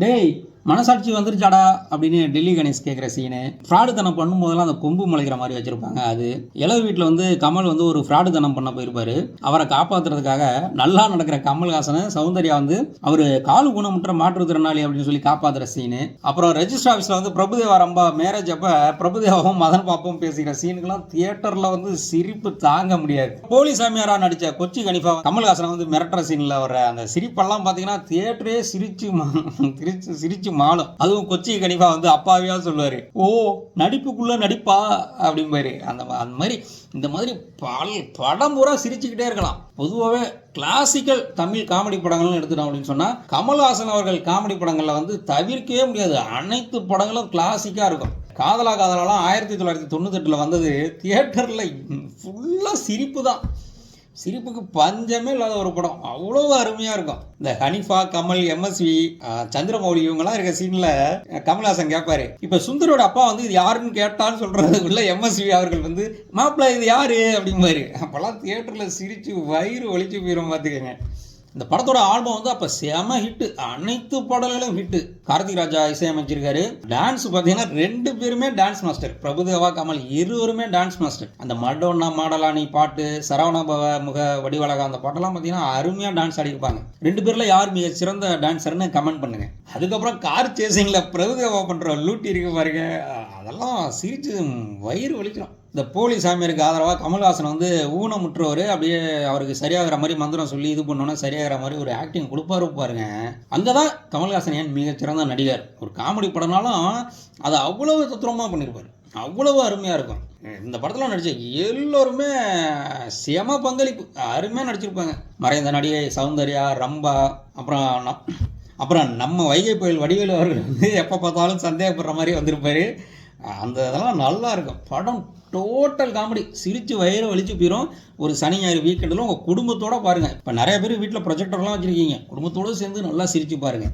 டேய் மனசாட்சி வந்துருச்சாடா அப்படின்னு டெல்லி கணேஷ் கேட்குற சீனு. ஃப்ராடு தனம் பண்ணும்போதெல்லாம் அந்த கொம்பு முளைக்கிற மாதிரி வச்சுருப்பாங்க. அது இளவு வீட்டில் வந்து கமல் வந்து ஒரு ஃப்ராடு தனம் பண்ண போயிருப்பாரு. அவரை காப்பாற்றுறதுக்காக நல்லா நடக்கிற கமல்ஹாசனை சௌந்தர்யா வந்து அவர் கால் ஊனமுற்ற மாற்றுத்திறனாளி அப்படின்னு சொல்லி காப்பாற்றுற சீனு. அப்புறம் ரெஜிஸ்டர் ஆஃபீஸில் வந்து பிரபுதேவா ரொம்ப மேரேஜ் அப்போ பிரபுதேவாவும் மதன் பாப்பும் பேசிக்கிற சீனுக்கெல்லாம் தியேட்டரில் வந்து சிரிப்பு தாங்க முடியாது. போலீஸ் சாமியாரா நடித்த கொச்சி கனிஃபா கமல்ஹாசனை வந்து மிரட்டுற சீனில் வர அந்த சிரிப்பெல்லாம் பார்த்தீங்கன்னா தியேட்டரே சிரிச்சு மாலும். அதுவும் கொச்சி கனிஃபா வந்து அப்பாவியா சொல்லுவாரு, ஓ நடிப்புக்குள்ள நடிப்பா அப்படிம்பாரு. அந்த மாதிரி இந்த மாதிரி படம் பூரா சிரிச்சுக்கிட்டே இருக்கலாம். பொதுவாகவே கிளாசிக்கல் தமிழ் காமெடி படங்கள்னு எடுத்துட்டோம் அப்படின்னு சொன்னா கமல்ஹாசன் அவர்கள் காமெடி படங்கள்ல வந்து தவிர்க்கவே முடியாது. அனைத்து படங்களும் கிளாசிக்கா இருக்கும். காதலா காதலாலாம் 1998 வந்தது. தியேட்டர்ல ஃபுல்லா சிரிப்பு தான். சிரிப்புக்கு பஞ்சமே இல்லாத ஒரு படம். அவ்வளோ அருமையாக இருக்கும். இந்த ஹனிஃபா, கமல், எம்எஸ்வி, சந்திரமௌலி இவங்கெல்லாம் இருக்க சீனில் கமல்ஹாசன் கேட்பாரு, இப்போ சுந்தரோட அப்பா வந்து இது யாருன்னு கேட்டான்னு சொல்கிறதுக்குள்ள எம்எஸ்வி அவர்கள் வந்து மாப்பிள்ளை இது யாரு அப்படிம்பாரு. அப்போல்லாம் தியேட்டரில் சிரித்து வயிறு ஒழிச்சு போயிடும் பார்த்துக்கங்க. இந்த படத்தோட ஆல்பம் வந்து அப்போ செம ஹிட்டு. அனைத்து பாடல்களும் ஹிட்டு. கார்த்திக் ராஜா இசையமைச்சிருக்காரு. டான்ஸ் பார்த்தீங்கன்னா 2 பேருமே டான்ஸ் மாஸ்டர். பிரபுதேவா, கமல் இருவருமே டான்ஸ் மாஸ்டர். அந்த மடோன்னா மாடலானி பாட்டு, சரவணபவ முக வடிவழகா அந்த பாட்டெல்லாம் பார்த்தீங்கன்னா அருமையாக டான்ஸ் ஆடிருப்பாங்க. 2 பேரில் யார் மிக சிறந்த டான்ஸர்னு கமெண்ட் பண்ணுங்க. அதுக்கப்புறம் கார் சேசிங்கில் பிரபுதேவா பண்ணுற லூட்டி இருக்கு பாருங்க, அதெல்லாம் சிரிச்சு வயிறு வலிக்கிறோம். இந்த போலீஸ் சாமியாருக்கு ஆதரவாக கமல்ஹாசன் வந்து ஊனமுற்றவர் அப்படியே அவருக்கு சரியாகிற மாதிரி மந்திரம் சொல்லி இது பண்ணோன்னா சரியாகிற மாதிரி ஒரு ஆக்டிங் கொடுப்பாரு பாருங்க. அங்கே தான் கமல்ஹாசன் ஏன் மிகச்சிறந்த நடிகர். ஒரு காமெடி படம்னாலும் அதை அவ்வளவு தத்துவமாக பண்ணியிருப்பார். அவ்வளவு அருமையாக இருக்கும். இந்த படத்தில் நடித்த எல்லோருமே செம பங்களிப்பு, அருமையாக நடிச்சிருப்பாங்க. மறைந்த நடிகை சௌந்தர்யா, ரம்பா, அப்புறம் நம்ம வைகை புயல் வடிவேலு அவர்கள் வந்து எப்போ பார்த்தாலும் சந்தேகப்படுற மாதிரி வந்திருப்பார். அந்த இதெல்லாம் நல்லா இருக்கும். படம் டோட்டல் காமெடி, சிரித்து வயிறு வலிச்சு போயிடும். ஒரு சனி ஞாயிறு வீக்கெண்டில் உங்கள் குடும்பத்தோடு பாருங்கள். இப்போ நிறைய பேர் வீட்டில் ப்ரொஜெக்டர்லாம் வச்சுருக்கீங்க, குடும்பத்தோடு சேர்ந்து நல்லா சிரித்து பாருங்கள்.